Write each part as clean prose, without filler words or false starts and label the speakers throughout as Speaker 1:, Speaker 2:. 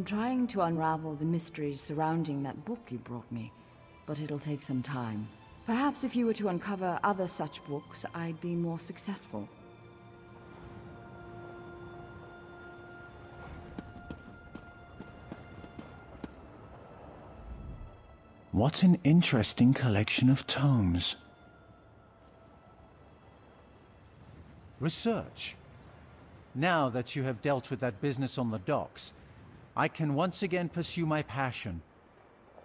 Speaker 1: I'm trying to unravel the mysteries surrounding that book you brought me, but it'll take some time. Perhaps if you were to uncover other such books, I'd be more successful.
Speaker 2: What an interesting collection of tomes. Research. Now that you have dealt with that business on the docks, I can once again pursue my passion.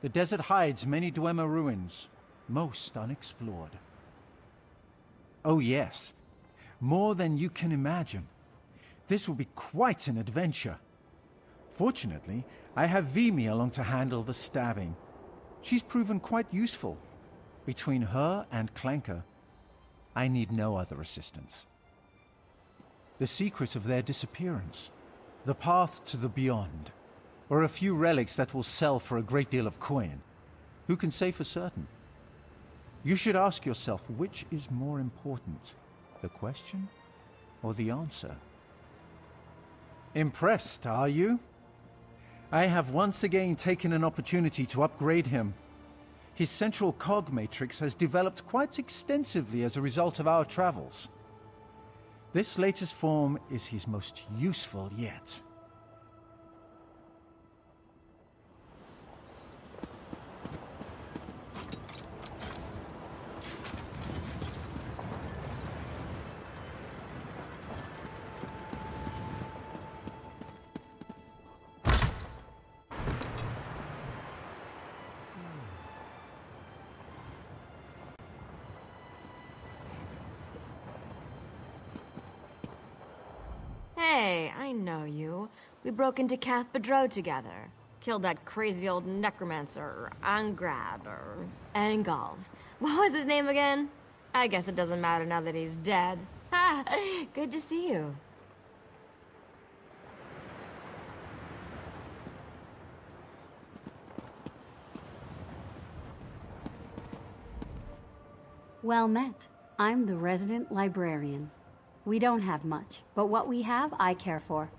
Speaker 2: The desert hides many Dwemer ruins, most unexplored. Oh yes, more than you can imagine. This will be quite an adventure. Fortunately, I have Vimy along to handle the stabbing. She's proven quite useful. Between her and Clanker, I need no other assistance. The secret of their disappearance, the path to the beyond, or a few relics that will sell for a great deal of coin. Who can say for certain? You should ask yourself which is more important, the question or the answer? Impressed, are you? I have once again taken an opportunity to upgrade him. His central cog matrix has developed quite extensively as a result of our travels. This latest form is his most useful yet.
Speaker 3: Hey, I know you. We broke into Cath Bedreau together. Killed that crazy old necromancer, Angrad, or Angolf. What was his name again? I guess it doesn't matter now that he's dead. Ha! Good to see you.
Speaker 4: Well met. I'm the resident librarian. We don't have much, but what we have, I care for.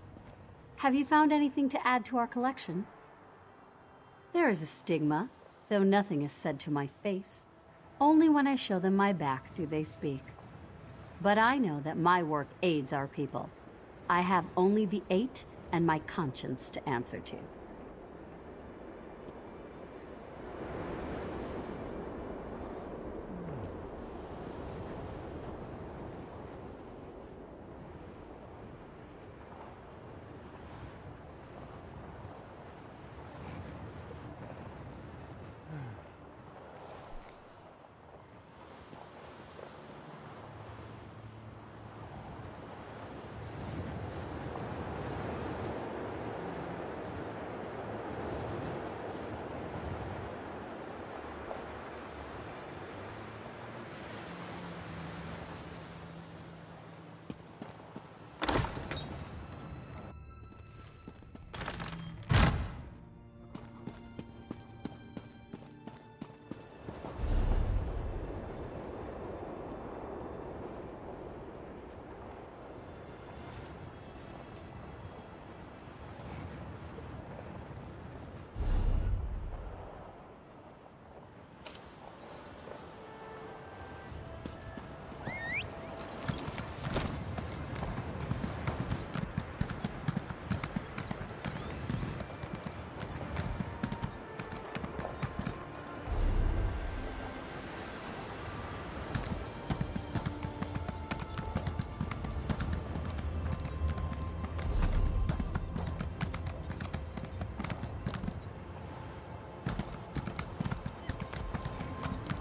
Speaker 4: Have you found anything to add to our collection? There is a stigma, though nothing is said to my face. Only when I show them my back do they speak. But I know that my work aids our people. I have only the 8 and my conscience to answer to.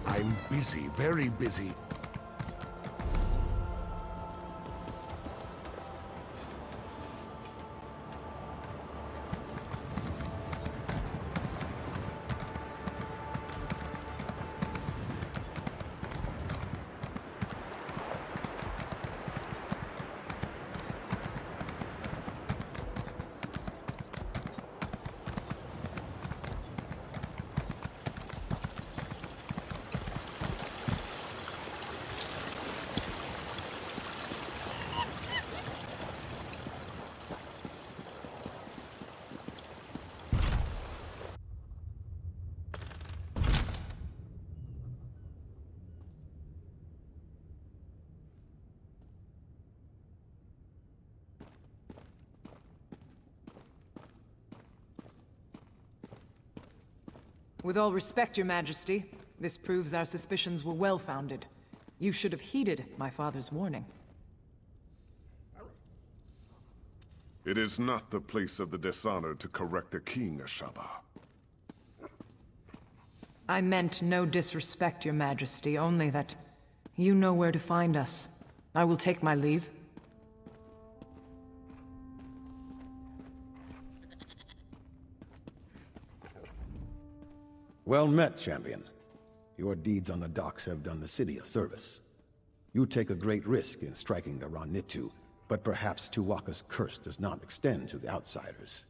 Speaker 5: I'm busy, very busy.
Speaker 6: With all respect, Your Majesty, this proves our suspicions were well-founded. You should have heeded my father's warning.
Speaker 5: It is not the place of the dishonored to correct a king, Ashaba.
Speaker 6: I meant no disrespect, Your Majesty, only that you know where to find us. I will take my leave.
Speaker 7: Well met, champion. Your deeds on the docks have done the city a service. You take a great risk in striking the Ranitu, but perhaps Tuwaka's curse does not extend to the outsiders.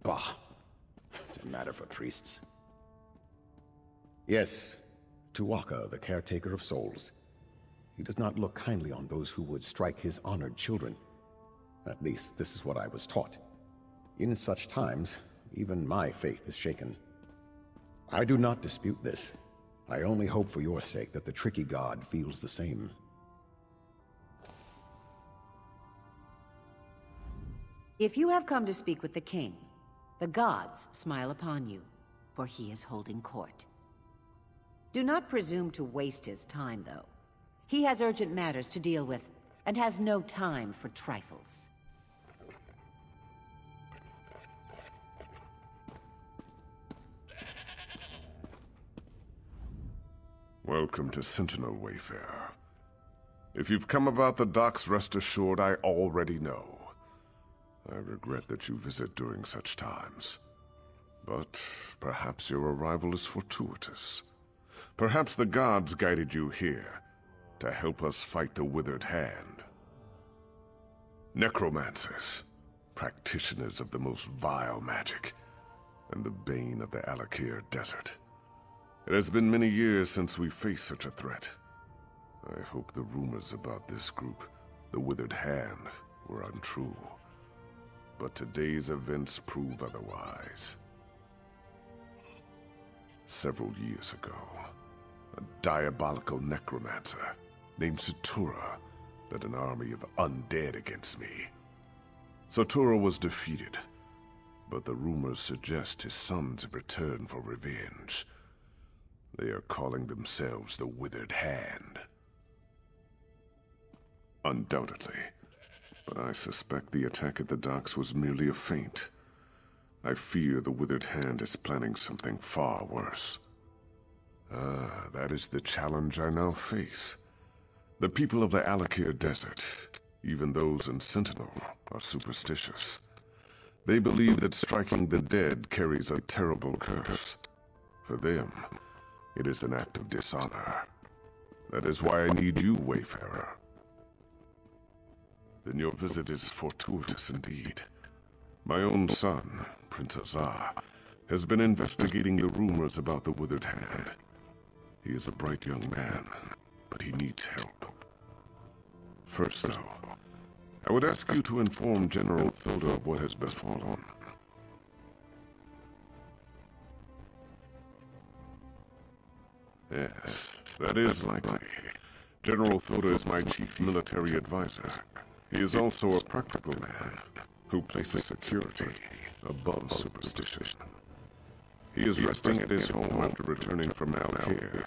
Speaker 7: Bah! It's a matter for priests. Yes, Tuwaka, the caretaker of souls. He does not look kindly on those who would strike his honored children. At least, this is what I was taught. In such times, even my faith is shaken. I do not dispute this. I only hope for your sake that the tricky god feels the same.
Speaker 8: If you have come to speak with the king, the gods smile upon you, for he is holding court. Do not presume to waste his time, though. He has urgent matters to deal with, and has no time for trifles.
Speaker 5: Welcome to Sentinel, Wayfarer. If you've come about the docks, rest assured I already know. I regret that you visit during such times. But perhaps your arrival is fortuitous. Perhaps the gods guided you here to help us fight the Withered Hand. Necromancers, practitioners of the most vile magic, and the bane of the Alikr desert. It has been many years since we faced such a threat. I hope the rumors about this group, the Withered Hand, were untrue. But today's events prove otherwise. Several years ago, a diabolical necromancer named Satura led an army of undead against me. Satura was defeated, but the rumors suggest his sons have returned for revenge. They are calling themselves the Withered Hand. Undoubtedly. But I suspect the attack at the docks was merely a feint. I fear the Withered Hand is planning something far worse. Ah, that is the challenge I now face. The people of the Alikr desert, even those in Sentinel, are superstitious. They believe that striking the dead carries a terrible curse. For them, it is an act of dishonor. That is why I need you, Wayfarer. Then your visit is fortuitous indeed. My own son, Prince Azar, has been investigating the rumors about the Withered Hand. He is a bright young man, but he needs help. First, though, I would ask you to inform General Thoda of what has befallen. Yes, that is likely. General Thoda is my chief military advisor. He is also a practical man who places security above superstition. He is resting at his home after returning from Alikr,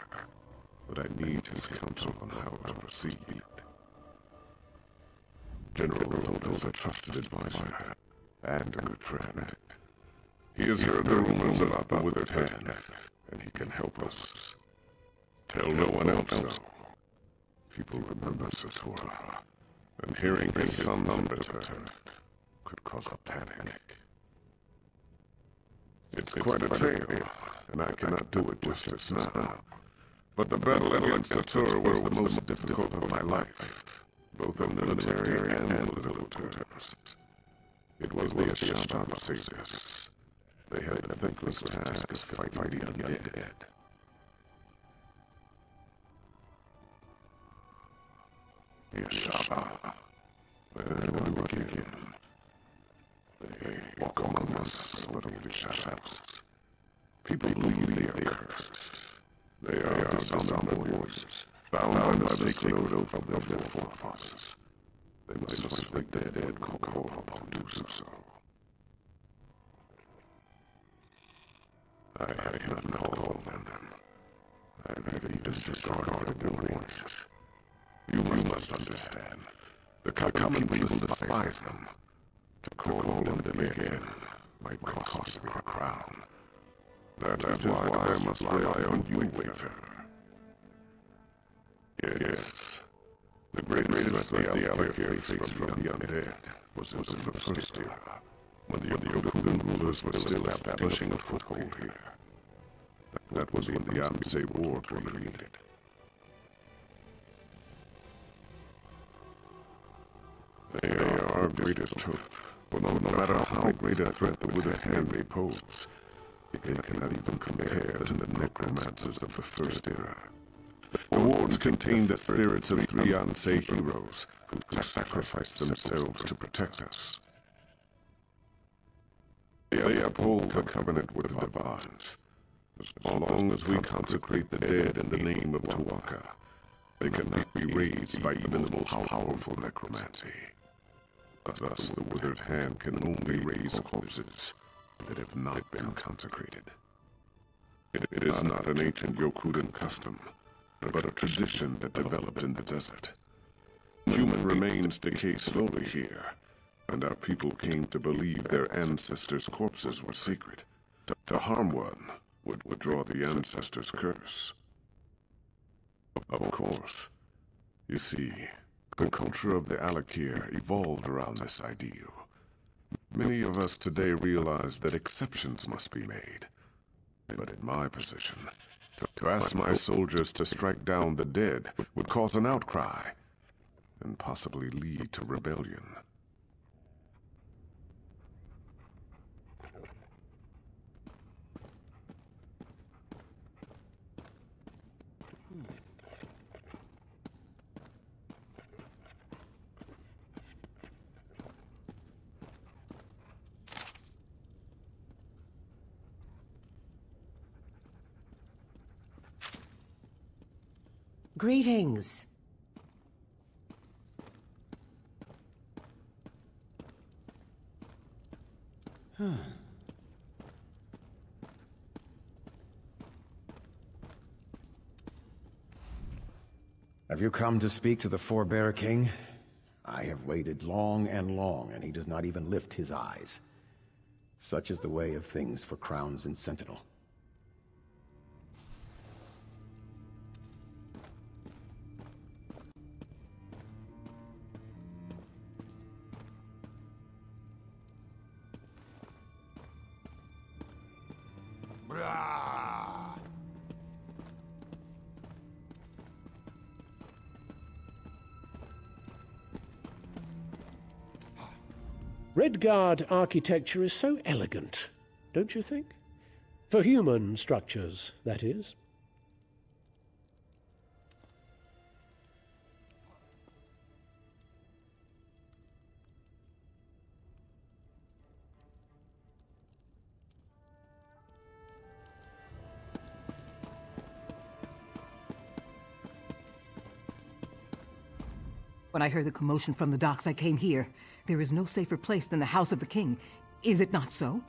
Speaker 5: but I need his counsel on how to proceed. General Thoda is a trusted advisor and a good friend. He has heard the rumors about the Withered Hand, and he can help us. Tell no one else, though. People remember Satura, and hearing his son's return could cause a panic. It's quite a tale, and I cannot do it justice now. But the battle against Satura was the most difficult of my life, both in military and political terms. It was the Ashaba who saved us. They had the thankless task of fighting the undead. The Ashaba. Where do I begin? They walk among us, little shadows. People believe they are cursed. They are dishonored warriors, bound by the sacred oath of their forefathers. They must respect their dead, called upon to do so. I had not called them. I really disregarded their warnings. You must understand. The common people despise them. To call them again might cost me a crown. That is why I must rely on you, Wayfarer. Yes. The greatest threat the Alikr faced from the undead was in the first era, when the Okudan rulers were still establishing a foothold here. That was when the Amse War were created. They are our greatest hope, but no matter how great a threat the Withered Hand may pose, it cannot even compare to the necromancers of the First Era. The wards contain the spirits of 3 Ansei heroes who sacrificed themselves to protect us. They uphold the covenant with the Divines. As long as we consecrate the dead in the name of Tuatha, they cannot be raised by even the most powerful necromancy. Thus, the Withered Hand can only raise corpses that have not been consecrated. It is not an ancient Yokudan custom, but a tradition that developed in the desert. Human remains decay slowly here, and our people came to believe their ancestors' corpses were sacred. To harm one would withdraw the ancestors' curse. Of course, you see, the culture of the Alikr evolved around this ideal. Many of us today realize that exceptions must be made. But in my position, to ask my soldiers to strike down the dead would cause an outcry, and possibly lead to rebellion.
Speaker 8: Greetings.
Speaker 7: Have you come to speak to the Forebearer King? I have waited long and long, and he does not even lift his eyes. Such is the way of things for Crowns and Sentinel.
Speaker 9: Redguard architecture is so elegant, don't you think? For human structures, that is.
Speaker 6: When I heard the commotion from the docks, I came here. There is no safer place than the House of the King. Is it not so?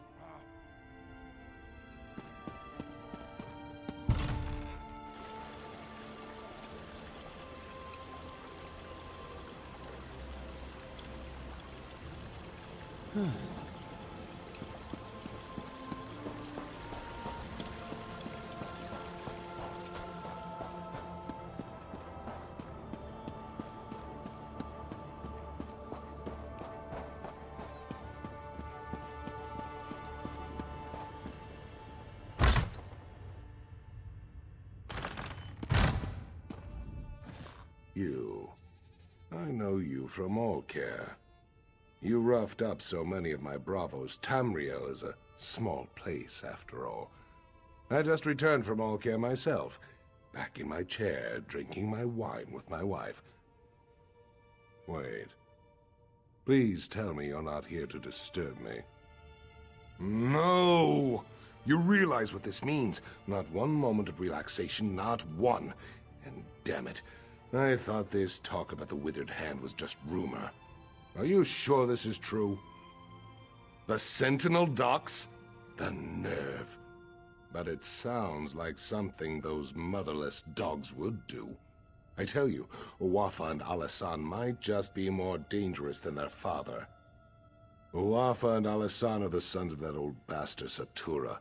Speaker 10: You. I know you from Alikr. You roughed up so many of my bravos. Tamriel is a small place, after all. I just returned from Alikr myself, back in my chair, drinking my wine with my wife. Wait. Please tell me you're not here to disturb me. No! You realize what this means. Not one moment of relaxation, not one. And damn it, I thought this talk about the Withered Hand was just rumor. Are you sure this is true? The Sentinel docks? The nerve. but it sounds like something those motherless dogs would do. I tell you, Uwafa and Alasan might just be more dangerous than their father. Uwafa and Alasan are the sons of that old bastard Satura.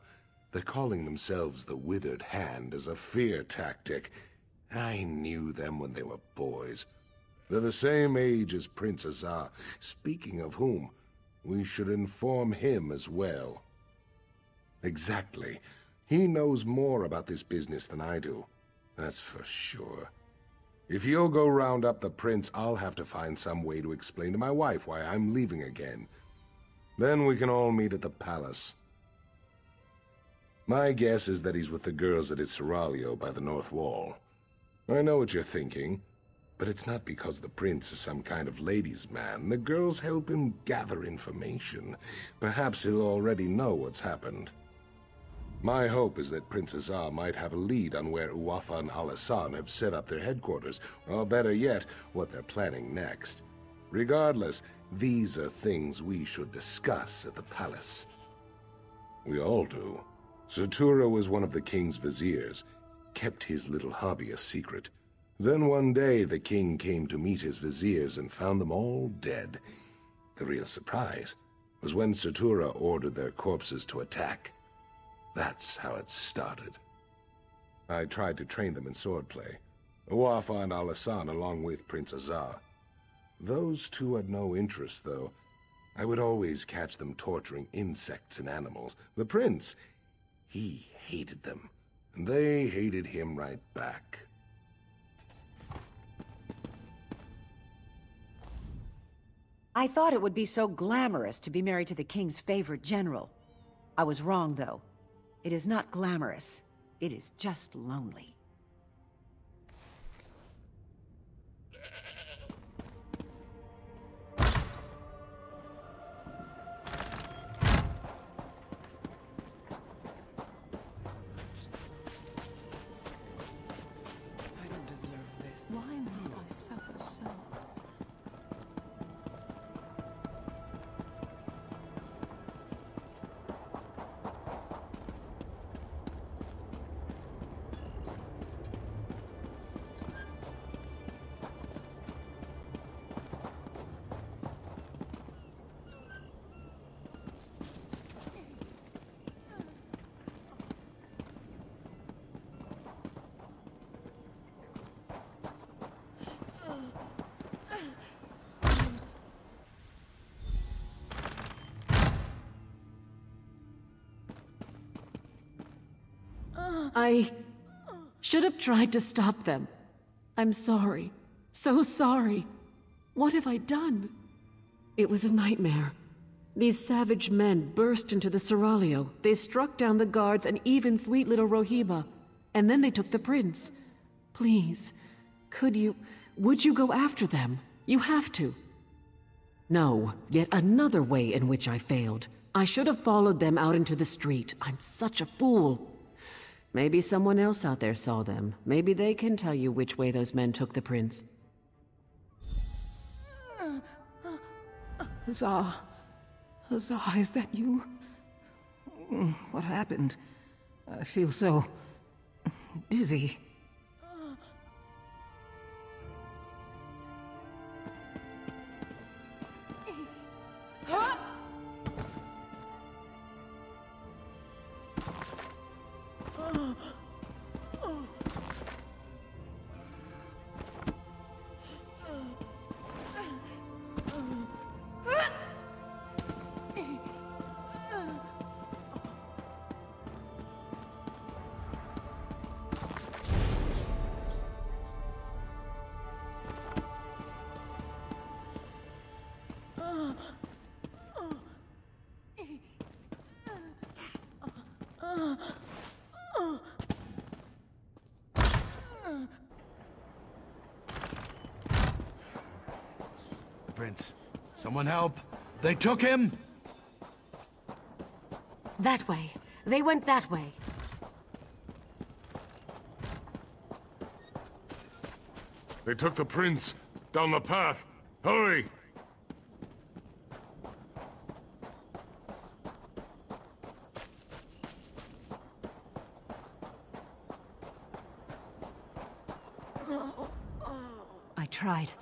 Speaker 10: They're calling themselves the Withered Hand as a fear tactic. I knew them when they were boys. They're the same age as Prince Azar, speaking of whom, we should inform him as well. Exactly. He knows more about this business than I do. That's for sure. If you'll go round up the prince, I'll have to find some way to explain to my wife why I'm leaving again. Then we can all meet at the palace. My guess is that he's with the girls at his seraglio by the north wall. I know what you're thinking, but it's not because the prince is some kind of ladies' man. The girls help him gather information. Perhaps he'll already know what's happened. My hope is that Prince Azar might have a lead on where Uwafa and Alasan have set up their headquarters, or better yet, what they're planning next. Regardless, these are things we should discuss at the palace. We all do. Satura was one of the king's viziers, kept his little hobby a secret. Then one day the king came to meet his viziers and found them all dead. The real surprise was when Satura ordered their corpses to attack. That's how it started. I tried to train them in swordplay. Uwafa and Alasan along with Prince Azar. Those two had no interest, though. I would always catch them torturing insects and animals. The prince, he hated them, and they hated him right back.
Speaker 8: I thought it would be so glamorous to be married to the king's favorite general. I was wrong, though. It is not glamorous. It is just lonely.
Speaker 11: I should have tried to stop them. I'm sorry. So sorry. What have I done? It was a nightmare. These savage men burst into the seraglio. They struck down the guards and even sweet little Rohiba. And then they took the prince. Please, would you go after them? You have to. No, yet another way in which I failed. I should have followed them out into the street. I'm such a fool. Maybe someone else out there saw them. Maybe they can tell you which way those men took the prince.
Speaker 6: Azar, is that you? What happened? I feel so dizzy.
Speaker 12: Prince, someone help! They took him!
Speaker 3: That way. They went that way.
Speaker 5: They took the prince down the path. Hurry!
Speaker 1: tried,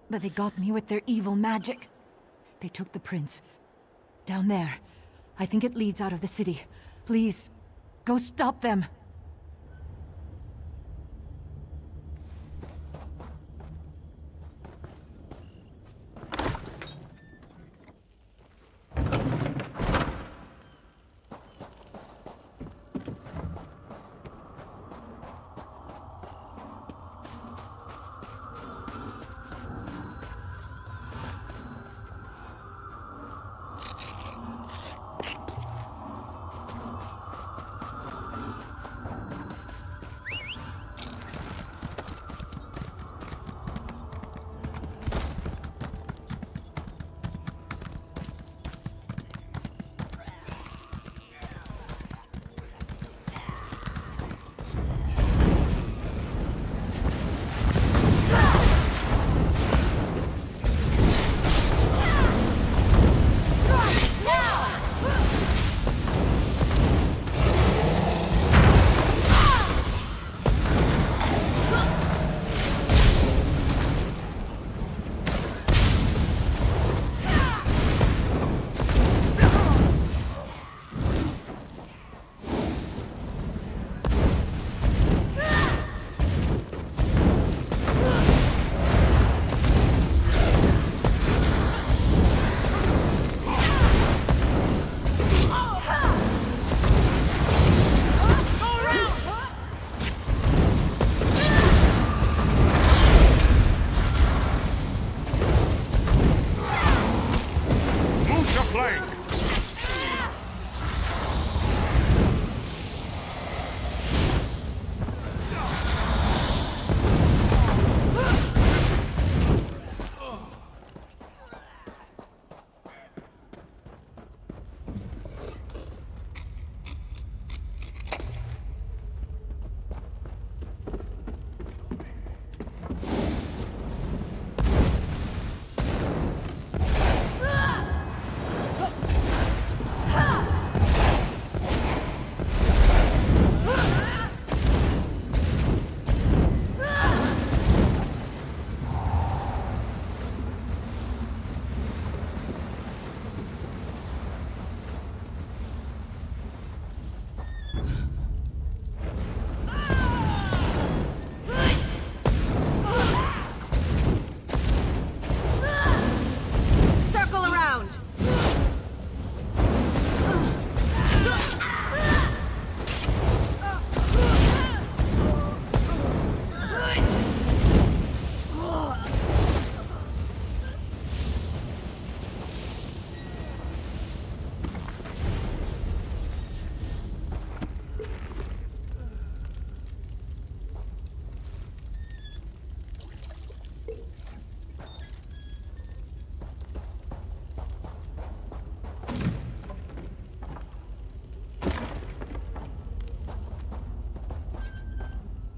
Speaker 1: but they got me with their evil magic. They took the prince. Down there. I think it leads out of the city. Please, go stop them.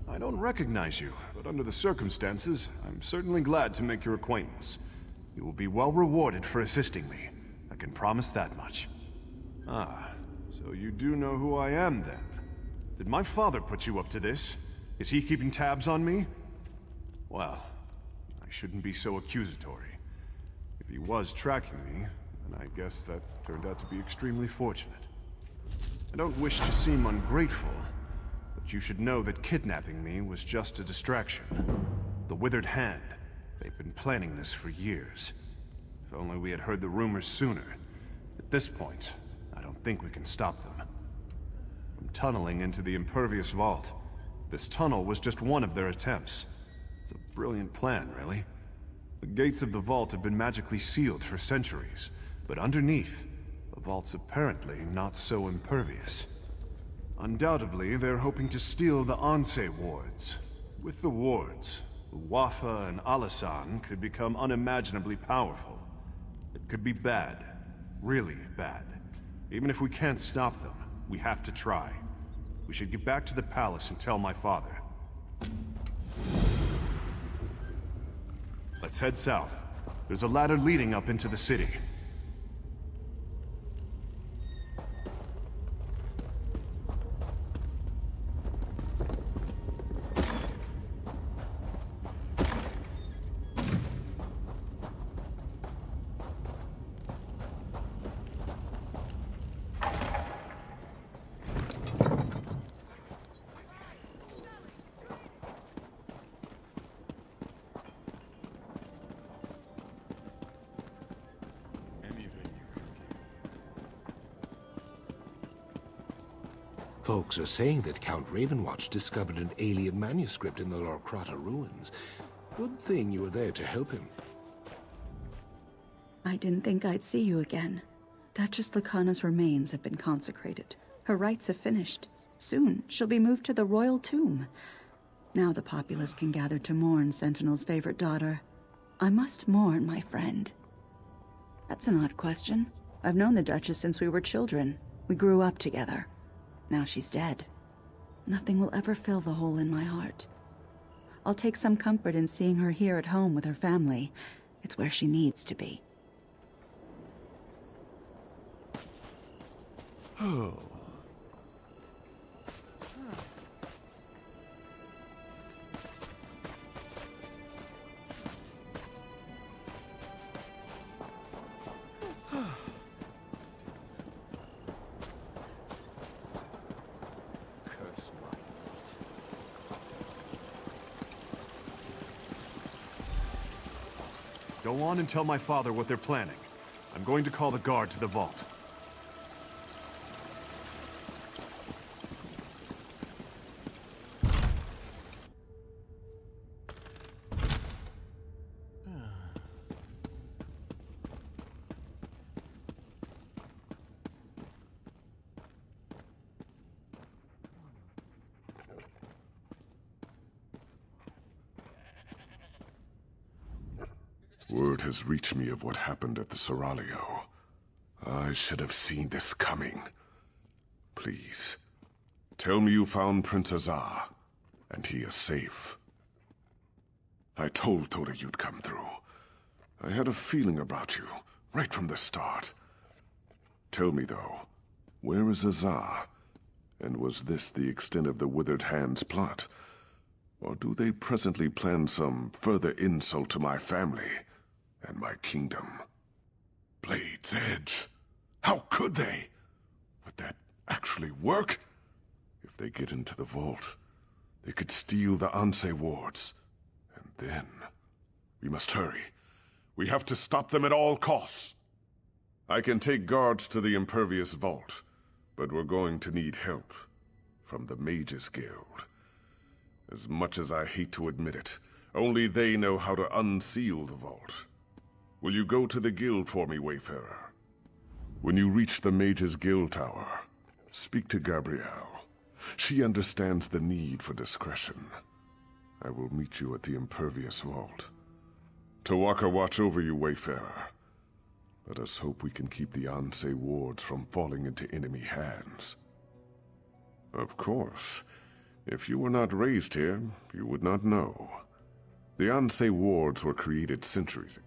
Speaker 13: I don't recognize you, but under the circumstances, I'm certainly glad to make your acquaintance. You will be well rewarded for assisting me. I can promise that much. Ah, so you do know who I am, then? Did my father put you up to this? Is he keeping tabs on me? Well, I shouldn't be so accusatory. If he was tracking me, then I guess that turned out to be extremely fortunate. I don't wish to seem ungrateful, but you should know that kidnapping me was just a distraction. The Withered Hand. They've been planning this for years. If only we had heard the rumors sooner. At this point, I don't think we can stop them. From tunneling into the impervious vault, this tunnel was just one of their attempts. It's a brilliant plan, really. The gates of the vault have been magically sealed for centuries, but underneath, the vault's apparently not so impervious. Undoubtedly, they're hoping to steal the Anse wards. With the wards, Wafa and Alasan could become unimaginably powerful. It could be bad. Really bad. Even if we can't stop them, we have to try. We should get back to the palace and tell my father. Let's head south. There's a ladder leading up into the city.
Speaker 10: Folks are saying that Count Ravenwatch discovered an alien manuscript in the Lorkrata ruins. Good thing you were there to help him.
Speaker 14: I didn't think I'd see you again. Duchess Lacana's remains have been consecrated. Her rites have finished. Soon, she'll be moved to the royal tomb. Now the populace can gather to mourn Sentinel's favorite daughter. I must mourn my friend. That's an odd question. I've known the Duchess since we were children. We grew up together. Now she's dead. Nothing will ever fill the hole in my heart. I'll take some comfort in seeing her here at home with her family. It's where she needs to be.
Speaker 13: Oh. Go on and tell my father what they're planning. I'm going to call the guard to the vault.
Speaker 5: Word has reached me of what happened at the Seraglio. I should have seen this coming. Please, tell me you found Prince Azar, and he is safe. I told Toda you'd come through. I had a feeling about you, right from the start. Tell me, though, where is Azar? And was this the extent of the Withered Hand's plot? Or do they presently plan some further insult to my family and my kingdom? Blade's Edge. How could they? Would that actually work? If they get into the vault, they could steal the Anse wards. And then... we must hurry. We have to stop them at all costs. I can take guards to the Impervious Vault, but we're going to need help from the Mages Guild. As much as I hate to admit it, only they know how to unseal the vault. Will you go to the guild for me, Wayfarer? When you reach the Mages Guild Tower, speak to Gabrielle. She understands the need for discretion. I will meet you at the Impervious Vault. Tawaka watch over you, Wayfarer. Let us hope we can keep the Anse wards from falling into enemy hands. Of course. If you were not raised here, you would not know. The Anse wards were created centuries ago.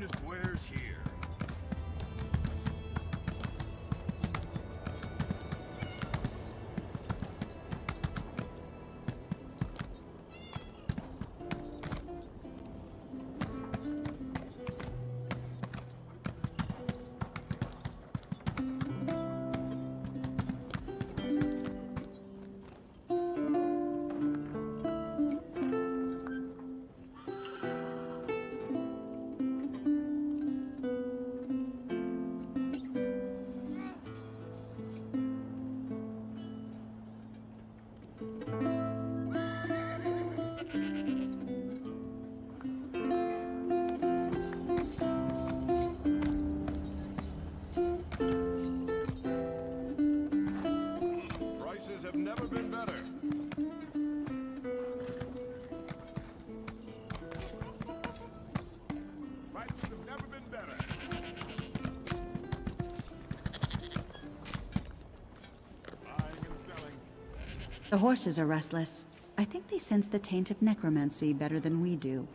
Speaker 12: finest wares here.
Speaker 14: The horses are restless. I think they sense the taint of necromancy better than we do.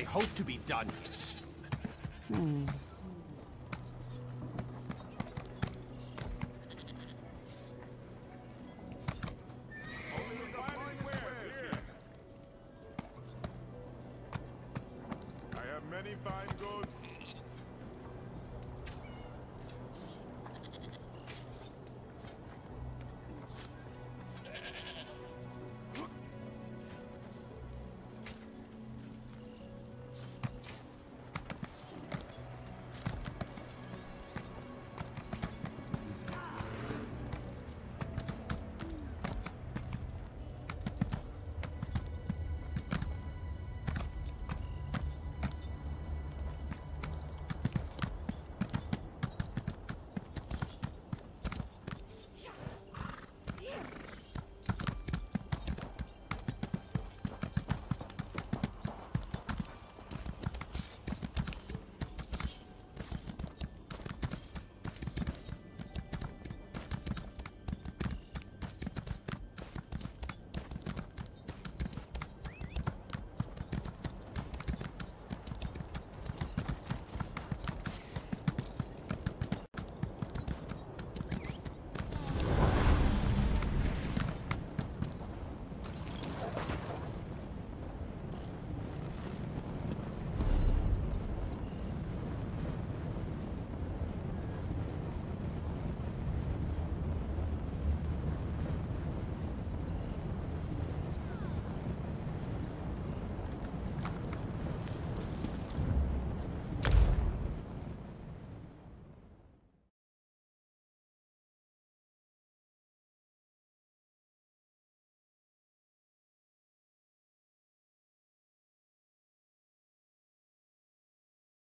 Speaker 15: I hope to be done.